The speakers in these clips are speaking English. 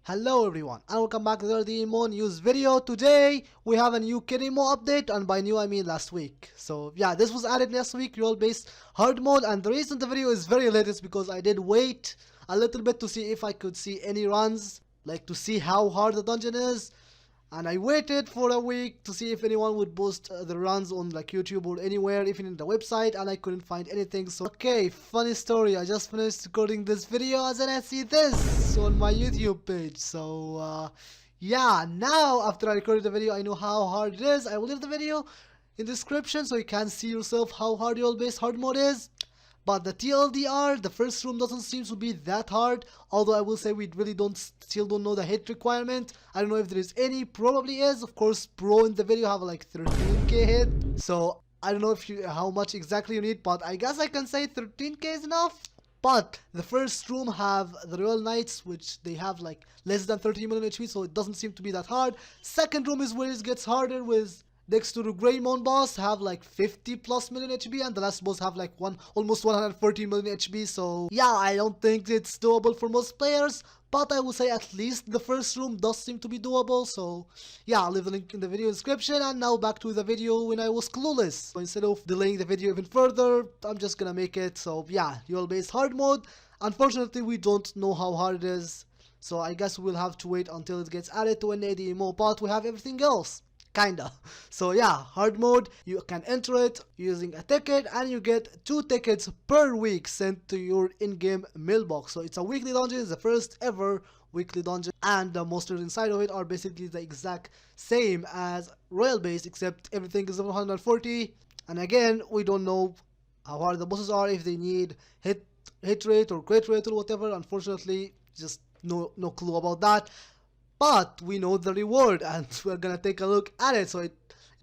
Hello everyone and welcome back to the DMO news video. Today we have a new KDMO update, and by new I mean last week. So yeah, this was added last week, role based hard mode, and the reason the video is very late is because I did wait a little bit to see if I could see any runs, like to see how hard the dungeon is. And I waited for a week to see if anyone would post the runs on like YouTube or anywhere, even in the website, and I couldn't find anything. So okay, funny story, I just finished recording this video and then I see this on my YouTube page. So yeah, now after I recorded the video I know how hard it is. I will leave the video in the description so you can see yourself how hard your base hard mode is. But the TLDR, the first room doesn't seem to be that hard, although I will say we really still don't know the hit requirement. I don't know if there is any, probably is. Of course, pro in the video have like 13k hit, so I don't know if how much exactly you need, but I guess I can say 13k is enough. But the first room have the Royal Knights, which they have like less than 30 million HP, so it doesn't seem to be that hard. Second room is where it gets harder, with next to the Greymon boss have like 50 plus million HP, and the last boss have like almost 140 million HP. So yeah, I don't think it's doable for most players, but I will say at least the first room does seem to be doable. So yeah, I'll leave the link in the video description. And now back to the video when I was clueless. So instead of delaying the video even further, I'm just gonna make it. So yeah, dual based hard mode. Unfortunately, we don't know how hard it is, so I guess we'll have to wait until it gets added to an DMO, but we have everything else. Kinda. So yeah, hard mode, you can enter it using a ticket, and you get 2 tickets per week sent to your in-game mailbox. So it's a weekly dungeon, it's the first ever weekly dungeon, and the monsters inside of it are basically the exact same as Royal Base, except everything is 140. And again, we don't know how hard the bosses are, if they need hit rate or crit rate or whatever. Unfortunately, just no clue about that. But we know the reward, and we're gonna take a look at it. So it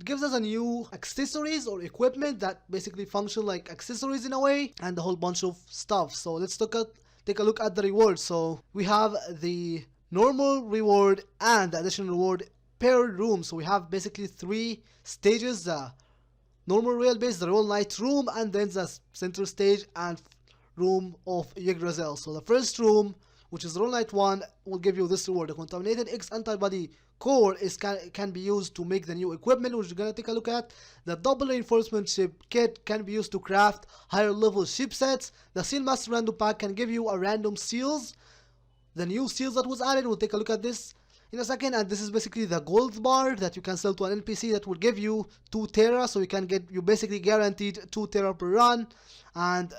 gives us a new accessories or equipment that basically function like accessories in a way, and a whole bunch of stuff. So let's take a look at the reward. So we have the normal reward and the additional reward per room. So we have basically 3 stages: the normal Royal Base, the Royal Knight room, and then the center stage and room of Yggdrasil. So the first room, which is Royal Knight 1, will give you this reward. The Contaminated X Antibody Core can be used to make the new equipment, which we're gonna take a look at. The Double Reinforcement Ship Kit can be used to craft higher level ship sets. The Seal Master Random Pack can give you a random seals. The new seals that was added, we'll take a look at this in a second. And this is basically the gold bar that you can sell to an NPC that will give you 2 Terra, so you basically guaranteed 2 Terra per run, and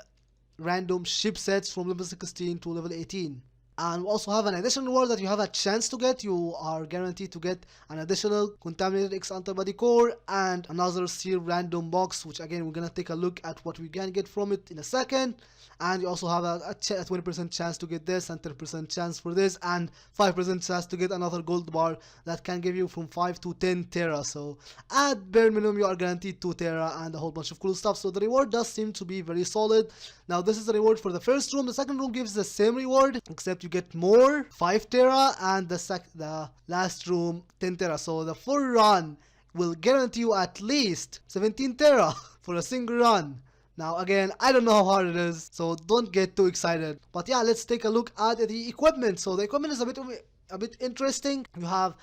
random ship sets from level 16 to level 18. And we also have an additional reward that you have a chance to get. You are guaranteed to get an additional Contaminated X Antibody Core and another Seal Random Box, which again we're gonna take a look at what we can get from it in a second. And you also have a 20% chance to get this, and 10% chance for this, and 5% chance to get another gold bar that can give you from 5 to 10 Terra. So at bare minimum you are guaranteed 2 Terra and a whole bunch of cool stuff. So the reward does seem to be very solid. Now this is the reward for the first room. The second room gives the same reward, except you get more, 5 Terra, and the last room 10 Terra. So the full run will guarantee you at least 17 Terra for a single run. Now again, I don't know how hard it is, so don't get too excited. But yeah, let's take a look at the equipment. So the equipment is a bit interesting. You have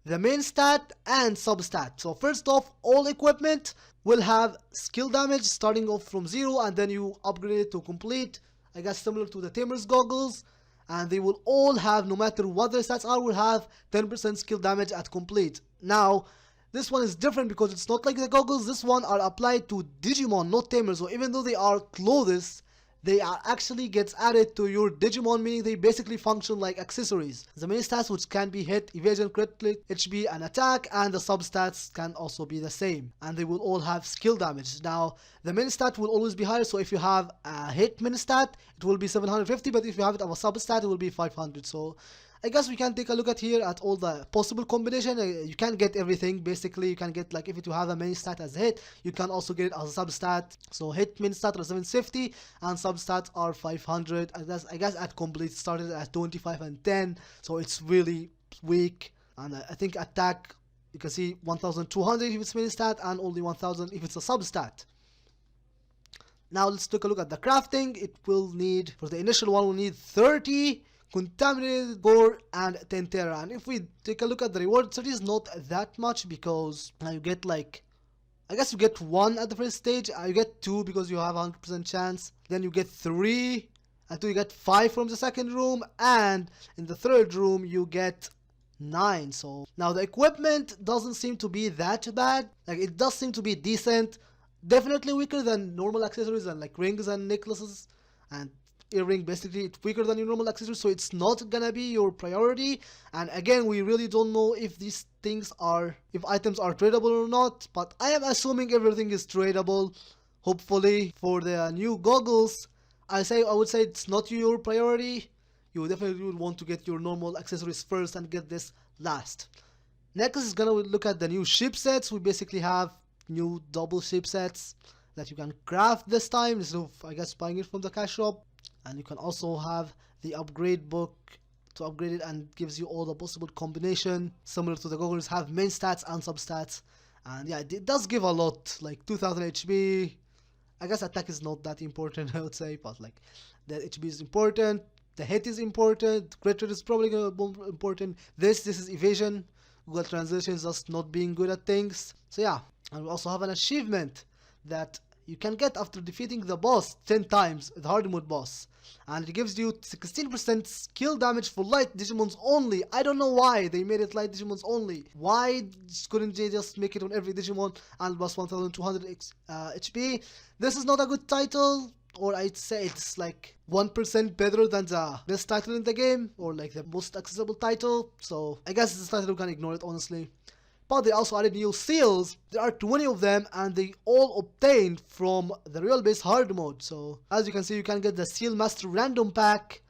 the main stat and substat. So first off, all equipment will have skill damage starting off from 0, and then you upgrade it to complete, I guess similar to the Tamer's Goggles. And they will all have, no matter what their stats are, will have 10% skill damage at complete. Now this one is different because it's not like the goggles. This one are applied to Digimon, not Tamers. So even though they are clothes, they are actually gets added to your Digimon, meaning they basically function like accessories. The main stats, which can be hit, evasion, crit, HP, and attack, and the substats can also be the same, and they will all have skill damage. Now the main stat will always be higher, so if you have a hit main stat, it will be 750, but if you have it of a substat, it will be 500. So I guess we can take a look at here at all the possible combination. You can get everything. Basically you can get, like, if you have a main stat as hit, you can also get it as a substat. So hit main stat are 750 and substats are 500. And that's, I guess at complete started at 25 and 10, so it's really weak. And I think attack, you can see 1200 if it's main stat and only 1000 if it's a substat. Now let's take a look at the crafting. It will need, for the initial one, we'll need 30 Contaminated Core, and Tentera. And if we take a look at the rewards, it is not that much because you get like, I guess you get 1 at the first stage, you get 2 because you have a 100% chance, then you get 3, until you get 5 from the second room, and in the third room you get 9. So now the equipment doesn't seem to be that bad, like it does seem to be decent, definitely weaker than normal accessories and like rings and necklaces and earring. Basically it's weaker than your normal accessories, so it's not gonna be your priority. And again, we really don't know if these things are, if items are tradable or not, but I am assuming everything is tradable, hopefully. For the new goggles, I would say it's not your priority. You definitely would want to get your normal accessories first and get this last. Next is gonna look at the new chipsets. We basically have new double chipsets that you can craft this time instead of, I guess, buying it from the cash shop. And you can also have the upgrade book to upgrade it, and gives you all the possible combination similar to the goggles, have main stats and substats. And yeah, it does give a lot, like 2000 HP. I guess attack is not that important, I would say, but like the HP is important, the hit is important, crit rate is probably gonna be important. This is evasion. Google Translation is just not being good at things. So yeah, and we also have an achievement that you can get after defeating the boss 10 times, the hard mode boss, and it gives you 16% skill damage for light Digimons only. I don't know why they made it light Digimons only. Why couldn't they just make it on every Digimon and plus 1200 HP? This is not a good title, or I'd say it's like 1% better than the best title in the game, or like the most accessible title. So I guess this title, we can ignore it honestly. But they also added new seals. There are 20 of them, and they all obtained from the real base hard mode. So as you can see, you can get the Seal Master random pack,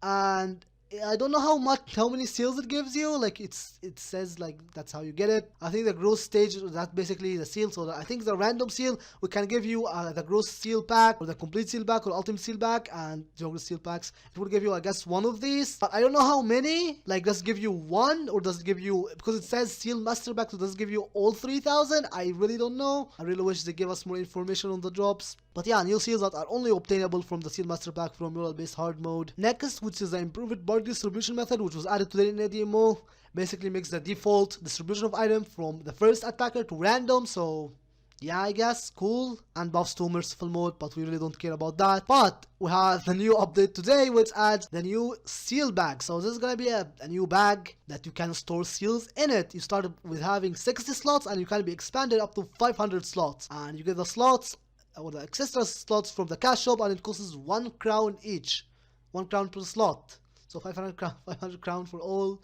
and I don't know how many seals it gives you. Like it says like that's how you get it. I think the growth stage, that's basically the seal. So I think the random seal, we can give you the growth seal pack, or the complete seal pack, or ultimate seal pack, and jungle seal packs. It will give you, I guess, 1 of these, but I don't know how many. Like, does it give you 1, or does it give you, because it says seal master pack, so does it give you all 3000? I really don't know. I really wish they give us more information on the drops. But yeah, new seals that are only obtainable from the Seal Master Pack from Royal Base Hard Mode. Next, which is the improved bark distribution method, which was added today in KDMO, basically makes the default distribution of item from the first attacker to random. So yeah, I guess, cool. And buffs to merciful mode, but we really don't care about that. But we have the new update today, which adds the new seal bag. So this is gonna be a new bag that you can store seals in it. You start with having 60 slots, and you can be expanded up to 500 slots. And you get the slots, or the extra slots, from the cash shop, and it costs 1 crown each. 1 crown per slot. So 500 crown for all,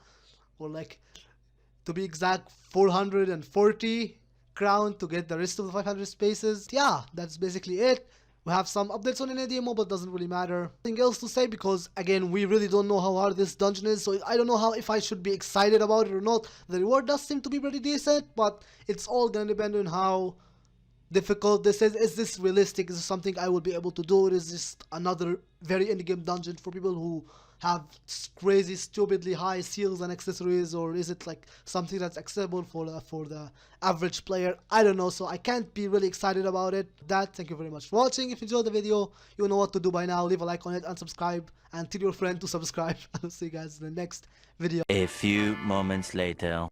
or like, to be exact, 440 crown to get the rest of the 500 spaces. Yeah, that's basically it. We have some updates on DMO, but doesn't really matter. Nothing else to say, because again, we really don't know how hard this dungeon is, so I don't know if I should be excited about it or not. The reward does seem to be pretty decent, but it's all gonna depend on how difficult this is. Is this realistic? Is this something I will be able to do? Or is this another very endgame dungeon for people who have crazy, stupidly high seals and accessories? Or is it like something that's accessible for the average player? I don't know, so I can't be really excited about it. Thank you very much for watching. If you enjoyed the video, you know what to do by now. Leave a like on it and subscribe, and tell your friend to subscribe. I'll see you guys in the next video. A few moments later.